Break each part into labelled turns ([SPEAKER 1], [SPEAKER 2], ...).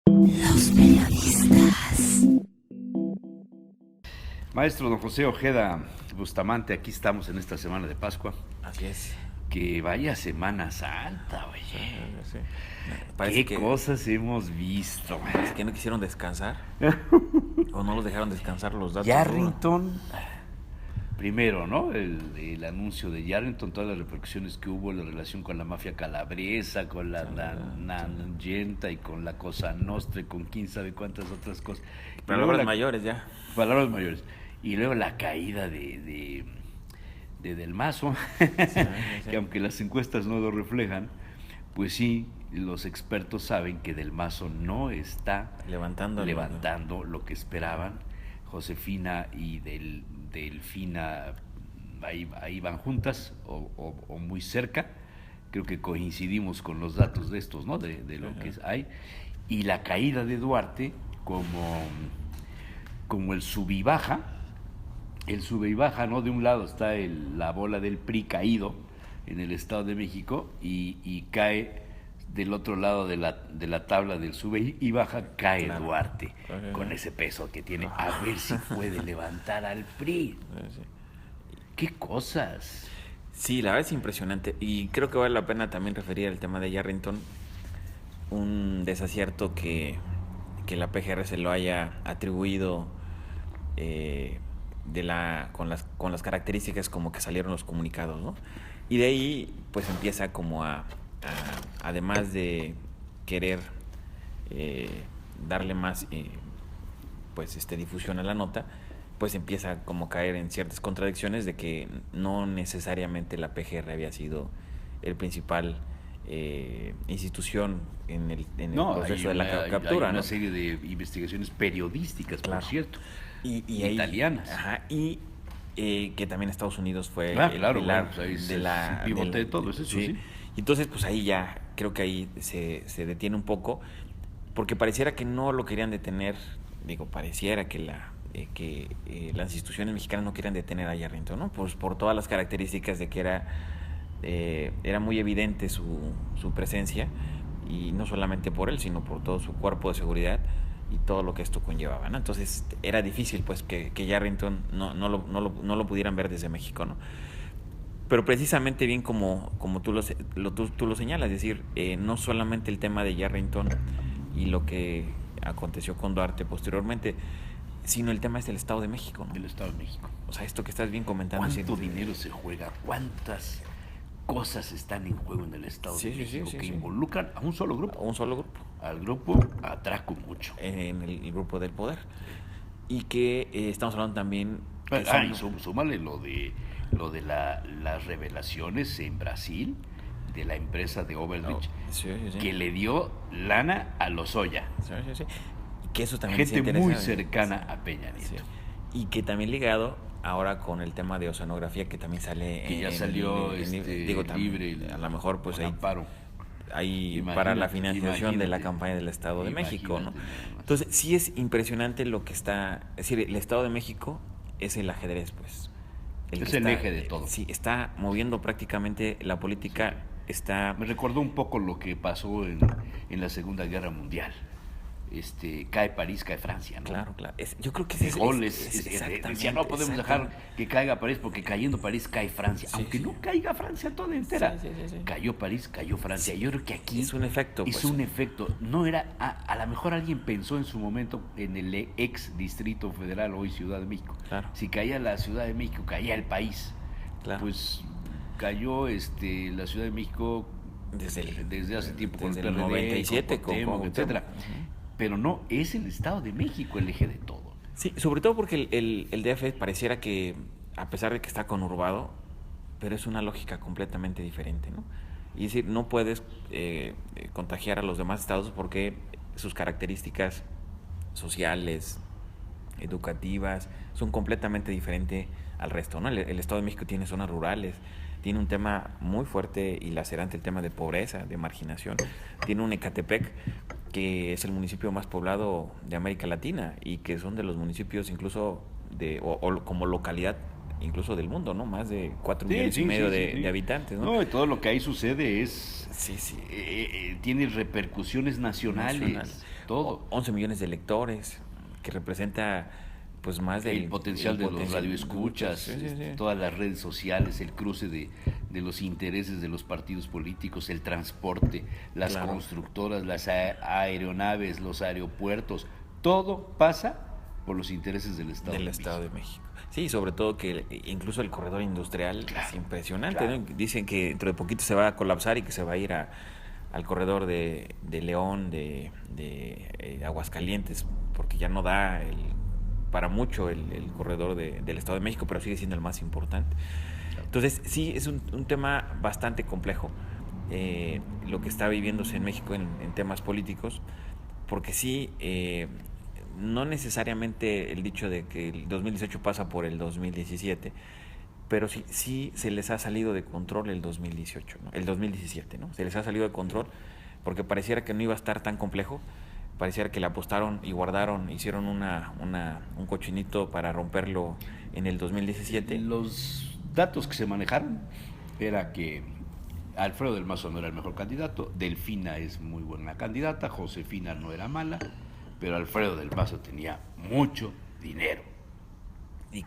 [SPEAKER 1] Los periodistas.
[SPEAKER 2] Maestro don José Ojeda Bustamante, aquí estamos en esta semana de Pascua.
[SPEAKER 3] Así es.
[SPEAKER 2] Que vaya Semana Santa, oye.
[SPEAKER 3] Sí.
[SPEAKER 2] ¿Qué cosas hemos visto?
[SPEAKER 3] Parece que no quisieron descansar. O no los dejaron descansar los datos.
[SPEAKER 2] Yarrington, primero, ¿no? El anuncio de Yarrington, todas las repercusiones que hubo, la relación con la mafia calabresa, con la Nangenta y con la Cosa Nostra y con quién sabe cuántas otras cosas.
[SPEAKER 3] Palabras mayores ya.
[SPEAKER 2] Palabras mayores. Y luego la caída de Del Mazo, que aunque las encuestas no lo reflejan, pues sí, los expertos saben que Del Mazo no está levantando lo que esperaban. Josefina y Delfina ahí van juntas o muy cerca. Creo que coincidimos con los datos de estos, ¿no? De lo que hay. Y la caída de Duarte como el sub y baja. El sube y baja, ¿no? De un lado está la bola del PRI caído en el Estado de México y cae del otro lado de la tabla del sube y baja, cae Duarte con ese peso que tiene. A ver si puede levantar al PRI. ¿Qué cosas?
[SPEAKER 3] Sí, la verdad es impresionante. Y creo que vale la pena también referir al tema de Yarrington. Un desacierto que la PGR se lo haya atribuido con las características como que salieron los comunicados, ¿no? Y de ahí pues empieza como además de querer darle más difusión a la nota, pues empieza como a caer en ciertas contradicciones de que no necesariamente la PGR había sido el principal institución en el proceso de la captura.
[SPEAKER 2] Hay una serie de investigaciones periodísticas, por cierto,
[SPEAKER 3] y
[SPEAKER 2] italianas.
[SPEAKER 3] Y que también Estados Unidos fue
[SPEAKER 2] el pilar
[SPEAKER 3] de la
[SPEAKER 2] pivote de todo eso, sí.
[SPEAKER 3] Y entonces pues ahí ya creo que ahí se detiene un poco, porque pareciera que no lo querían detener. Pareciera que las instituciones mexicanas no querían detener a Yarrington, ¿no? Pues por todas las características de que era muy evidente su presencia, y no solamente por él, sino por todo su cuerpo de seguridad y todo lo que esto conllevaba, ¿no? Entonces era difícil pues que Yarrington no lo pudieran ver desde México, ¿no? Pero precisamente bien como tú lo señalas, es decir, no solamente el tema de Yarrington y lo que aconteció con Duarte posteriormente, sino el tema es del Estado de México, ¿no?
[SPEAKER 2] Del Estado de México.
[SPEAKER 3] O sea, esto que estás bien comentando.
[SPEAKER 2] ¿Cuánto dinero se juega? ¿Cuántas cosas están en juego en el Estado de México que involucran a un solo grupo?
[SPEAKER 3] A un solo grupo.
[SPEAKER 2] Al grupo atraco mucho.
[SPEAKER 3] En el grupo del poder. Y que estamos hablando también...
[SPEAKER 2] Súmale lo de las revelaciones en Brasil de la empresa de Overreach, que le dio lana a Lozoya.
[SPEAKER 3] Sí. Que eso también
[SPEAKER 2] gente muy cercana a Peña Nieto.
[SPEAKER 3] Y que también ligado ahora con el tema de oceanografía, que también sale
[SPEAKER 2] que ya salió libre,
[SPEAKER 3] a lo mejor pues ahí
[SPEAKER 2] imagínate,
[SPEAKER 3] para la financiación de la campaña del Estado de México, ¿no? Entonces sí es impresionante lo que está, es decir, el Estado de México es el ajedrez, pues
[SPEAKER 2] es el eje de todo.
[SPEAKER 3] Sí, está moviendo prácticamente la política.
[SPEAKER 2] Me recordó un poco lo que pasó en la Segunda Guerra Mundial. Cae París, cae Francia, ¿no?
[SPEAKER 3] Claro. Yo creo que
[SPEAKER 2] decía, no podemos dejar que caiga París, porque cayendo París cae Francia, aunque no caiga Francia toda entera. Sí. Cayó París, cayó Francia. Yo creo que aquí
[SPEAKER 3] es un efecto.
[SPEAKER 2] No era, a lo mejor alguien pensó en su momento en el ex Distrito Federal, hoy Ciudad de México.
[SPEAKER 3] Claro.
[SPEAKER 2] Si caía la Ciudad de México, caía el país.
[SPEAKER 3] Claro.
[SPEAKER 2] Pues cayó la Ciudad de México desde hace tiempo,
[SPEAKER 3] desde
[SPEAKER 2] con el PRD,
[SPEAKER 3] 97,
[SPEAKER 2] con Cuauhtémoc, etcétera. Pero no, es el Estado de México el eje de todo.
[SPEAKER 3] Sí, sobre todo porque el DF pareciera que, a pesar de que está conurbado, pero es una lógica completamente diferente, ¿no? Y es decir, no puedes contagiar a los demás estados porque sus características sociales, educativas, son completamente diferentes al resto, ¿no? El Estado de México tiene zonas rurales, tiene un tema muy fuerte y lacerante, el tema de pobreza, de marginación. Tiene un Ecatepec, que es el municipio más poblado de América Latina y que son de los municipios incluso como localidad incluso del mundo, ¿no? Más de 4 millones y medio de habitantes, ¿no?
[SPEAKER 2] No, y todo lo que ahí sucede es...
[SPEAKER 3] Sí.
[SPEAKER 2] tiene repercusiones nacionales. todo.
[SPEAKER 3] 11 millones de electores, que representa pues más del
[SPEAKER 2] el potencial de los
[SPEAKER 3] potencial
[SPEAKER 2] radioescuchas,
[SPEAKER 3] Sí.
[SPEAKER 2] todas las redes sociales, el cruce de los intereses de los partidos políticos, el transporte, las
[SPEAKER 3] Claro.
[SPEAKER 2] constructoras, las aeronaves, los aeropuertos, todo pasa por los intereses del Estado
[SPEAKER 3] del
[SPEAKER 2] de
[SPEAKER 3] Estado
[SPEAKER 2] México.
[SPEAKER 3] de México. Sí, sobre todo que incluso el corredor industrial
[SPEAKER 2] Claro,
[SPEAKER 3] es impresionante,
[SPEAKER 2] claro.
[SPEAKER 3] ¿no? Dicen que dentro de poquito se va a colapsar y que se va a ir al corredor de León, de Aguascalientes, porque ya no da para mucho el corredor del Estado de México, pero sigue siendo el más importante. Entonces, sí, es un tema bastante complejo lo que está viviéndose en México en temas políticos, porque sí, no necesariamente el dicho de que el 2018 pasa por el 2017, pero sí se les ha salido de control el 2018, ¿no? El 2017, ¿no? Se les ha salido de control porque pareciera que no iba a estar tan complejo, pareciera que le apostaron y guardaron, hicieron un cochinito para romperlo en el 2017.
[SPEAKER 2] Los datos que se manejaron era que Alfredo del Mazo no era el mejor candidato, Delfina es muy buena candidata, Josefina no era mala, pero Alfredo del Mazo tenía mucho dinero.
[SPEAKER 3] Y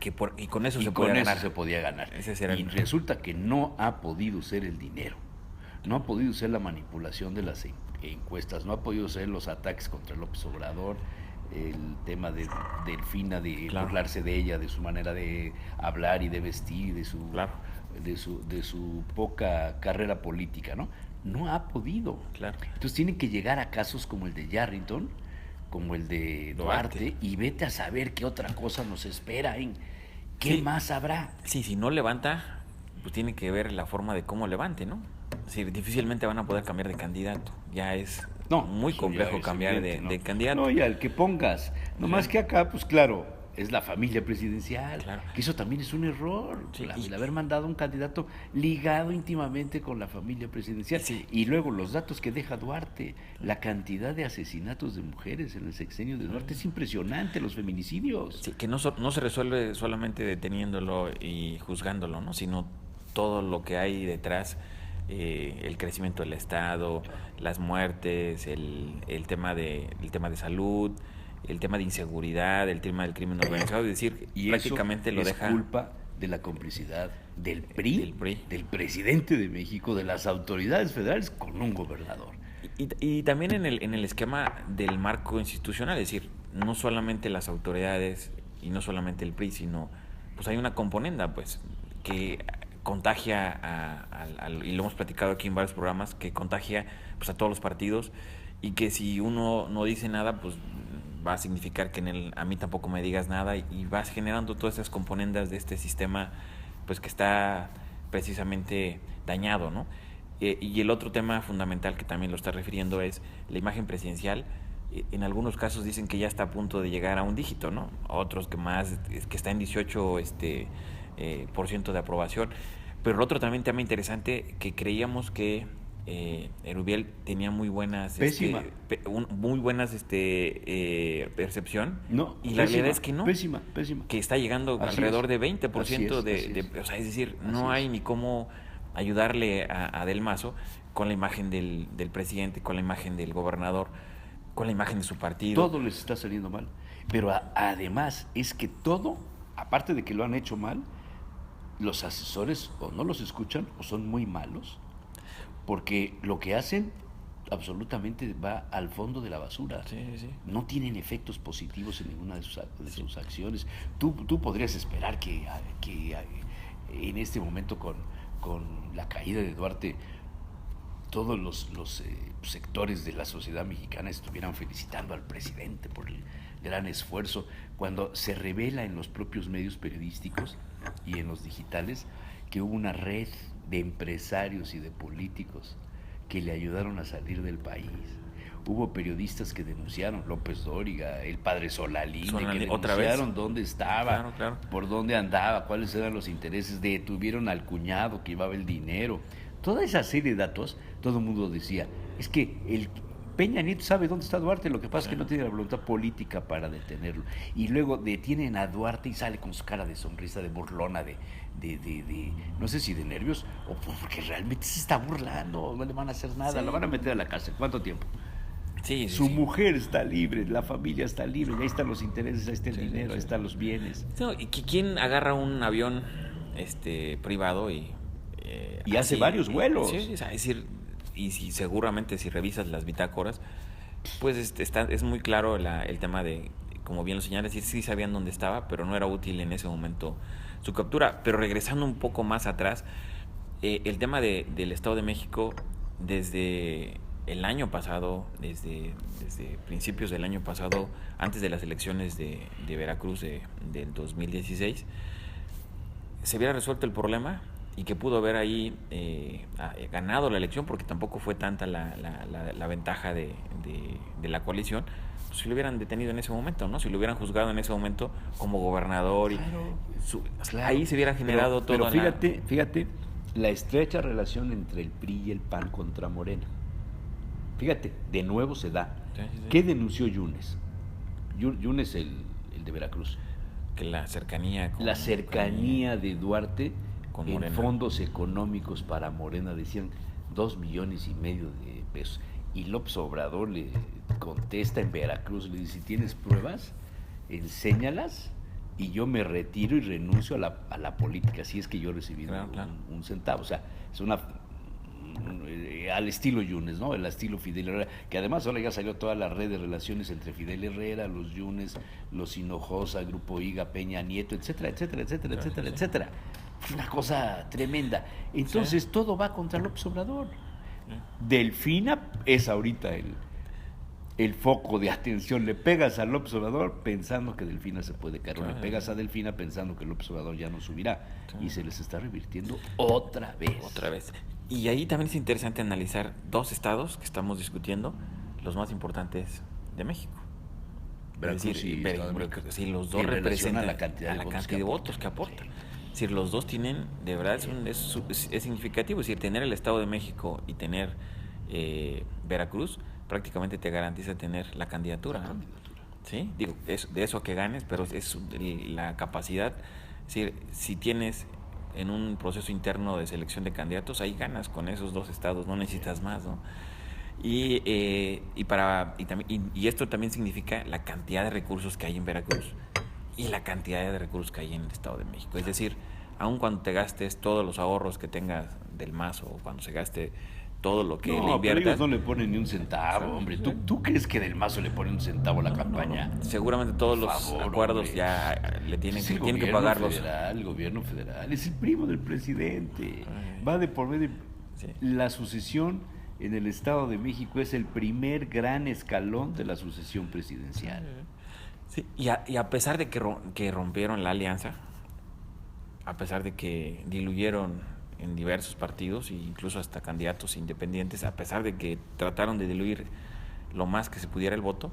[SPEAKER 3] con eso
[SPEAKER 2] Y
[SPEAKER 3] se
[SPEAKER 2] con
[SPEAKER 3] podía
[SPEAKER 2] eso
[SPEAKER 3] ganar.
[SPEAKER 2] se podía ganar.
[SPEAKER 3] Ese será
[SPEAKER 2] Y resulta que no ha podido ser el dinero, no ha podido ser la manipulación de las encuestas, no ha podido ser los ataques contra López Obrador, el tema de Delfina, de
[SPEAKER 3] Claro.
[SPEAKER 2] burlarse de ella, de su manera de hablar y de vestir,
[SPEAKER 3] Claro.
[SPEAKER 2] de su poca carrera política, ¿no? No ha podido.
[SPEAKER 3] Claro.
[SPEAKER 2] Entonces tienen que llegar a casos como el de Yarrington, como el de Duarte, y vete a saber qué otra cosa nos espera, ¿qué
[SPEAKER 3] Sí.
[SPEAKER 2] más habrá?
[SPEAKER 3] Sí, si no levanta, pues tiene que ver la forma de cómo levante, ¿no? Es decir, difícilmente van a poder cambiar de candidato. Ya es muy
[SPEAKER 2] eso
[SPEAKER 3] complejo
[SPEAKER 2] ya es
[SPEAKER 3] cambiar
[SPEAKER 2] evidente, ¿no?
[SPEAKER 3] de candidato.
[SPEAKER 2] No, y al que pongas. Nomás
[SPEAKER 3] Sí.
[SPEAKER 2] que acá, pues claro, es la familia presidencial.
[SPEAKER 3] Claro.
[SPEAKER 2] Que eso también es un error.
[SPEAKER 3] Sí,
[SPEAKER 2] El haber mandado un candidato ligado íntimamente con la familia presidencial.
[SPEAKER 3] Sí.
[SPEAKER 2] Y luego los datos que deja Duarte, la cantidad de asesinatos de mujeres en el sexenio de Duarte es impresionante, los feminicidios.
[SPEAKER 3] Sí, que no se resuelve solamente deteniéndolo y juzgándolo, ¿no? Sino todo lo que hay detrás, el crecimiento del Estado, las muertes, el tema de salud, el tema de inseguridad, el tema del crimen organizado, es decir,
[SPEAKER 2] Y
[SPEAKER 3] prácticamente
[SPEAKER 2] eso
[SPEAKER 3] lo
[SPEAKER 2] es
[SPEAKER 3] deja
[SPEAKER 2] culpa de la complicidad del PRI,
[SPEAKER 3] Del PRI.
[SPEAKER 2] del presidente de México, de las autoridades federales con un gobernador.
[SPEAKER 3] Y también en el esquema del marco institucional, es decir, no solamente las autoridades y no solamente el PRI, sino pues hay una componenda pues que contagia y lo hemos platicado aquí en varios programas, que contagia pues a todos los partidos, y que si uno no dice nada, pues va a significar que a mí tampoco me digas nada, y vas generando todas esas componendas de este sistema pues que está precisamente dañado, ¿no? Y el otro tema fundamental que también lo está refiriendo es la imagen presidencial. En algunos casos dicen que ya está a punto de llegar a un dígito, ¿no? Otros que está en 18 por ciento de aprobación. Pero el otro también tema interesante, que creíamos que Erubiel tenía muy buenas
[SPEAKER 2] Pésima.
[SPEAKER 3] percepción,
[SPEAKER 2] No,
[SPEAKER 3] y la
[SPEAKER 2] pésima,
[SPEAKER 3] realidad es que no,
[SPEAKER 2] Pésima.
[SPEAKER 3] que está llegando
[SPEAKER 2] Así
[SPEAKER 3] alrededor
[SPEAKER 2] es.
[SPEAKER 3] de 20%
[SPEAKER 2] Así es.
[SPEAKER 3] o sea, es decir,
[SPEAKER 2] Así
[SPEAKER 3] no hay
[SPEAKER 2] es.
[SPEAKER 3] ni cómo ayudarle a Del Mazo con la imagen del presidente, con la imagen del gobernador, con la imagen de su partido.
[SPEAKER 2] Todo les está saliendo mal. Pero además es que todo, aparte de que lo han hecho mal, los asesores o no los escuchan o son muy malos, porque lo que hacen absolutamente va al fondo de la basura.
[SPEAKER 3] Sí.
[SPEAKER 2] No tienen efectos positivos en ninguna de sus acciones. Tú podrías esperar que en este momento con la caída de Duarte todos los sectores de la sociedad mexicana estuvieran felicitando al presidente por el gran esfuerzo, cuando se revela en los propios medios periodísticos y en los digitales que hubo una red de empresarios y de políticos que le ayudaron a salir del país. Hubo periodistas que denunciaron, López Dóriga, el padre Solalinde, que
[SPEAKER 3] ¿otra vez?
[SPEAKER 2] denunciaron dónde estaba,
[SPEAKER 3] Claro.
[SPEAKER 2] por dónde andaba, cuáles eran los intereses, detuvieron al cuñado que llevaba el dinero. Toda esa serie de datos, todo el mundo decía, es que el Peña Nieto sabe dónde está Duarte, lo que pasa es que no tiene la voluntad política para detenerlo. Y luego detienen a Duarte y sale con su cara de sonrisa, de burlona, de no sé si de nervios, o porque realmente se está burlando, no le van a hacer nada,
[SPEAKER 3] Sí.
[SPEAKER 2] lo van a meter a la cárcel. ¿Cuánto tiempo?
[SPEAKER 3] Sí, sí,
[SPEAKER 2] Su
[SPEAKER 3] sí.
[SPEAKER 2] mujer está libre, la familia está libre, y ahí están los intereses, ahí está el dinero, ahí están los bienes.
[SPEAKER 3] No, y ¿quién agarra un avión privado
[SPEAKER 2] Y hace varios vuelos.
[SPEAKER 3] sí, es decir, y si seguramente si revisas las bitácoras, pues es muy claro el tema de, como bien lo señalas, sí sabían dónde estaba, pero no era útil en ese momento su captura. Pero regresando un poco más atrás, el tema del Estado de México, desde el año pasado, desde principios del año pasado, antes de las elecciones de Veracruz del 2016, se hubiera resuelto el problema y que pudo haber ahí ganado la elección, porque tampoco fue tanta la ventaja de la coalición, pues si lo hubieran detenido en ese momento, ¿no? Si lo hubieran juzgado en ese momento como gobernador,
[SPEAKER 2] Claro.
[SPEAKER 3] ahí se hubiera generado todo.
[SPEAKER 2] Pero fíjate la estrecha relación entre el PRI y el PAN contra Morena. Fíjate, de nuevo se da.
[SPEAKER 3] Sí.
[SPEAKER 2] ¿Qué denunció Yunes? Yunes, el de Veracruz.
[SPEAKER 3] Que la cercanía
[SPEAKER 2] De Duarte
[SPEAKER 3] con
[SPEAKER 2] en
[SPEAKER 3] Morena.
[SPEAKER 2] fondos económicos para Morena, decían 2,5 millones de pesos. Y López Obrador le contesta en Veracruz, le dice, si tienes pruebas, enséñalas y yo me retiro y renuncio a la política, si es que yo recibí
[SPEAKER 3] Claro.
[SPEAKER 2] un centavo. O sea, es al estilo Yunes, ¿no? El estilo Fidel Herrera, que además ahora ya salió toda la red de relaciones entre Fidel Herrera, los Yunes, los Hinojosa, Grupo Iga, Peña Nieto, etcétera, etcétera, etcétera,
[SPEAKER 3] Claro,
[SPEAKER 2] etcétera,
[SPEAKER 3] sí.
[SPEAKER 2] etcétera. Una cosa tremenda. Entonces todo va contra López Obrador. Delfina es ahorita el foco de atención. Le pegas a López Obrador pensando que Delfina se puede caer, o le pegas a Delfina pensando que López Obrador ya no subirá, y se les está revirtiendo otra vez.
[SPEAKER 3] Y ahí también es interesante analizar dos estados que estamos discutiendo, los más importantes de México.
[SPEAKER 2] Veracruz
[SPEAKER 3] Es decir,
[SPEAKER 2] y Estado de México.
[SPEAKER 3] sí, los dos
[SPEAKER 2] En relación
[SPEAKER 3] representan
[SPEAKER 2] a la cantidad de votos
[SPEAKER 3] que
[SPEAKER 2] que
[SPEAKER 3] aportan.
[SPEAKER 2] aportan.
[SPEAKER 3] Es decir, los dos tienen, de verdad, es significativo. Es decir, tener el Estado de México y tener Veracruz prácticamente te garantiza tener la candidatura. ¿No? ¿Sí? Digo, de eso que ganes, pero es la capacidad. Es decir, si tienes en un proceso interno de selección de candidatos, ahí ganas con esos dos estados, no necesitas más, ¿no? Y esto también significa la cantidad de recursos que hay en Veracruz y la cantidad de recursos que hay en el Estado de México. Es decir, aun cuando te gastes todos los ahorros que tengas del MAS, o cuando se gaste todo lo que le
[SPEAKER 2] Pero
[SPEAKER 3] inviertas,
[SPEAKER 2] ellos no le ponen ni un centavo, hombre. ¿Tú crees que Del Mazo le pone un centavo a la campaña?
[SPEAKER 3] seguramente todos
[SPEAKER 2] Por
[SPEAKER 3] los
[SPEAKER 2] favor,
[SPEAKER 3] acuerdos
[SPEAKER 2] hombre.
[SPEAKER 3] ya le tienen
[SPEAKER 2] Es el
[SPEAKER 3] que
[SPEAKER 2] gobierno
[SPEAKER 3] pagarlos.
[SPEAKER 2] federal, el gobierno federal, es el primo del presidente. Va de por medio.
[SPEAKER 3] Sí.
[SPEAKER 2] La sucesión en el Estado de México es el primer gran escalón de la sucesión presidencial.
[SPEAKER 3] Sí, y a pesar de que rompieron la alianza, a pesar de que diluyeron en diversos partidos e incluso hasta candidatos independientes, a pesar de que trataron de diluir lo más que se pudiera el voto,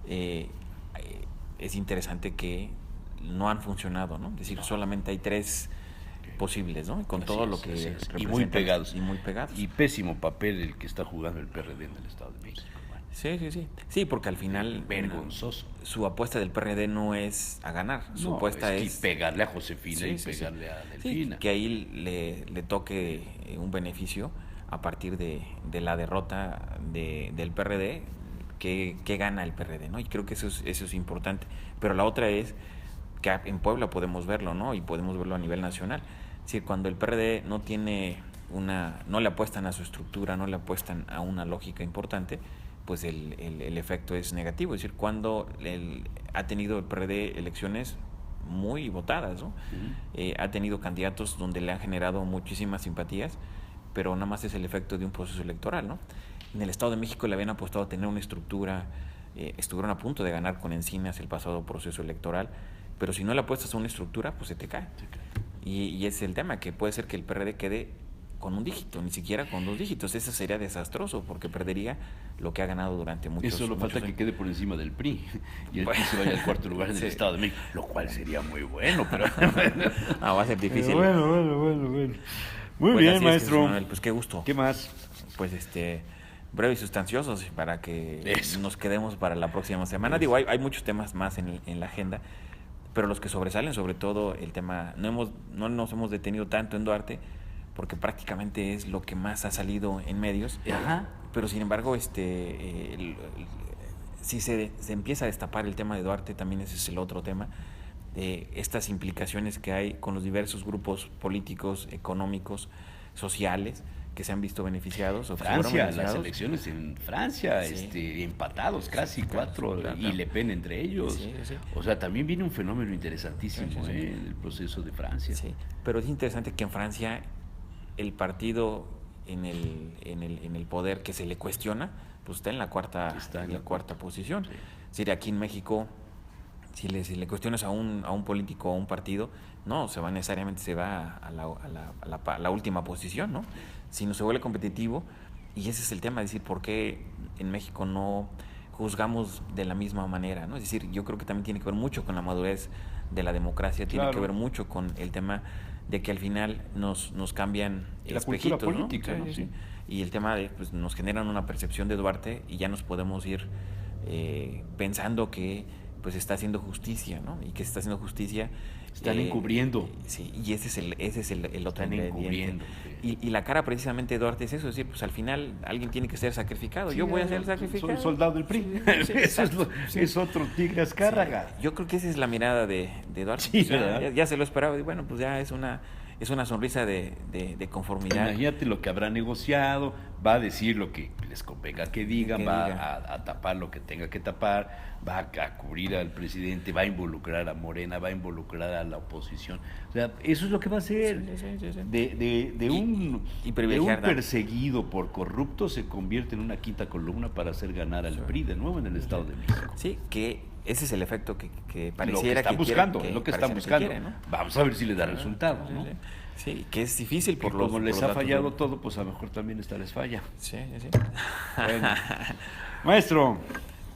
[SPEAKER 3] es interesante que no han funcionado, ¿no? Es decir, solamente hay 3 posibles, ¿no? Con
[SPEAKER 2] Así
[SPEAKER 3] todo
[SPEAKER 2] es,
[SPEAKER 3] lo que
[SPEAKER 2] así es. Y
[SPEAKER 3] representan.
[SPEAKER 2] muy pegados.
[SPEAKER 3] Y muy pegados.
[SPEAKER 2] Y pésimo papel el que está jugando el PRD en el Estado de México.
[SPEAKER 3] Sí. Sí, porque al final
[SPEAKER 2] Vergonzoso.
[SPEAKER 3] Su apuesta del PRD no es a ganar, su apuesta es
[SPEAKER 2] pegarle a Josefina y pegarle a Delfina.
[SPEAKER 3] Sí, que ahí le toque un beneficio a partir de la derrota del PRD, que gana el PRD, ¿no? Y creo que eso es importante. Pero la otra es que en Puebla podemos verlo, ¿no? Y podemos verlo a nivel nacional. Es decir, cuando el PRD no le apuestan a su estructura, no le apuestan a una lógica importante, pues el efecto es negativo. Es decir, cuando ha tenido el PRD elecciones muy votadas, ¿no? Ha tenido candidatos donde le han generado muchísimas simpatías, pero nada más es el efecto de un proceso electoral, ¿no? En el Estado de México le habían apostado a tener una estructura, estuvieron a punto de ganar con Encinas el pasado proceso electoral, pero si no le apuestas a una estructura, pues se te cae. Y ese es el tema, que puede ser que el PRD quede con un dígito, ni siquiera con 2 dígitos. Eso sería desastroso, porque perdería lo que ha ganado durante muchos años.
[SPEAKER 2] Solo falta que quede por encima del PRI y el PRI se vaya al cuarto lugar en el Estado de México, lo cual sería muy bueno, pero
[SPEAKER 3] va a ser difícil.
[SPEAKER 2] Bueno. Muy
[SPEAKER 3] Pues
[SPEAKER 2] bien,
[SPEAKER 3] así es,
[SPEAKER 2] maestro.
[SPEAKER 3] Jesús Manuel, pues qué gusto.
[SPEAKER 2] ¿Qué más?
[SPEAKER 3] Pues breve y sustanciosos para que
[SPEAKER 2] Eso.
[SPEAKER 3] nos quedemos para la próxima semana. Digo, hay muchos temas más en la agenda, pero los que sobresalen, sobre todo el tema, no nos hemos detenido tanto en Duarte, porque prácticamente es lo que más ha salido en medios.
[SPEAKER 2] Ajá.
[SPEAKER 3] Pero sin embargo, si se empieza a destapar el tema de Duarte, también ese es el otro tema, estas implicaciones que hay con los diversos grupos políticos, económicos, sociales, que se han visto beneficiados. O
[SPEAKER 2] Francia, las elecciones en Francia,
[SPEAKER 3] Sí.
[SPEAKER 2] Empatados casi, 4,
[SPEAKER 3] claro.
[SPEAKER 2] y Le Pen entre ellos.
[SPEAKER 3] Sí.
[SPEAKER 2] O sea, también viene un fenómeno interesantísimo
[SPEAKER 3] Sí.
[SPEAKER 2] en el proceso de Francia.
[SPEAKER 3] Sí, pero es interesante que en Francia el partido en el poder que se le cuestiona, pues está en la cuarta posición.
[SPEAKER 2] Sí.
[SPEAKER 3] Es decir, aquí en México, si le cuestionas a un político o a un partido, no, necesariamente se va a la última posición, ¿no? Sino se vuelve competitivo, y ese es el tema, es decir, ¿por qué en México no juzgamos de la misma manera, ¿no? Es decir, yo creo que también tiene que ver mucho con la madurez de la democracia, tiene que ver mucho con el tema de que al final nos cambian
[SPEAKER 2] la
[SPEAKER 3] espejitos,
[SPEAKER 2] cultura política,
[SPEAKER 3] ¿no?
[SPEAKER 2] ¿no?
[SPEAKER 3] Sí. Y el tema de, pues, nos generan una percepción de Duarte y ya nos podemos ir pensando que pues está haciendo justicia, ¿no? Y que se está haciendo justicia.
[SPEAKER 2] Están encubriendo.
[SPEAKER 3] Sí, y ese es el otro
[SPEAKER 2] Están
[SPEAKER 3] ingrediente.
[SPEAKER 2] encubriendo.
[SPEAKER 3] Y la cara precisamente de Duarte es eso, es decir, pues al final alguien tiene que ser sacrificado. Yo voy a ser el sacrificado.
[SPEAKER 2] Soy soldado del PRI.
[SPEAKER 3] Sí,
[SPEAKER 2] Eso
[SPEAKER 3] sí.
[SPEAKER 2] es otro Tigre Azcárraga.
[SPEAKER 3] Sí, yo creo que esa es la mirada de Duarte.
[SPEAKER 2] Sí,
[SPEAKER 3] O sea,
[SPEAKER 2] ¿verdad?
[SPEAKER 3] ya se lo esperaba, y bueno, pues ya es una sonrisa de conformidad.
[SPEAKER 2] Imagínate lo que habrá negociado, va a decir lo que les convenga que digan,
[SPEAKER 3] Que
[SPEAKER 2] va
[SPEAKER 3] diga.
[SPEAKER 2] a tapar lo que tenga que tapar, va a cubrir al presidente, va a involucrar a Morena, va a involucrar a la oposición. O sea, eso es lo que va a hacer.
[SPEAKER 3] Sí.
[SPEAKER 2] De un
[SPEAKER 3] privilegiar,
[SPEAKER 2] perseguido por corrupto se convierte en una quinta columna para hacer ganar al PRI de nuevo en el Estado de México.
[SPEAKER 3] Sí, que ese es el efecto que
[SPEAKER 2] Lo que
[SPEAKER 3] pareciera
[SPEAKER 2] están
[SPEAKER 3] que
[SPEAKER 2] buscando,
[SPEAKER 3] quiere,
[SPEAKER 2] es lo que están
[SPEAKER 3] pareciera
[SPEAKER 2] buscando.
[SPEAKER 3] quiere, ¿no?
[SPEAKER 2] Vamos a ver si le da resultado, ¿no?
[SPEAKER 3] Sí, que es difícil
[SPEAKER 2] Por
[SPEAKER 3] por los
[SPEAKER 2] como les
[SPEAKER 3] por
[SPEAKER 2] ha
[SPEAKER 3] los datos
[SPEAKER 2] fallado
[SPEAKER 3] de-
[SPEAKER 2] todo, pues a lo mejor también esta les falla.
[SPEAKER 3] Sí.
[SPEAKER 2] Bueno. Maestro,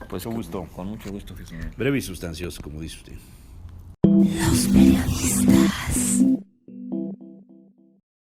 [SPEAKER 3] Pues
[SPEAKER 2] con gusto.
[SPEAKER 3] Con mucho gusto, Jesús.
[SPEAKER 2] Breve y sustancioso, como dice usted.
[SPEAKER 1] Los periodistas.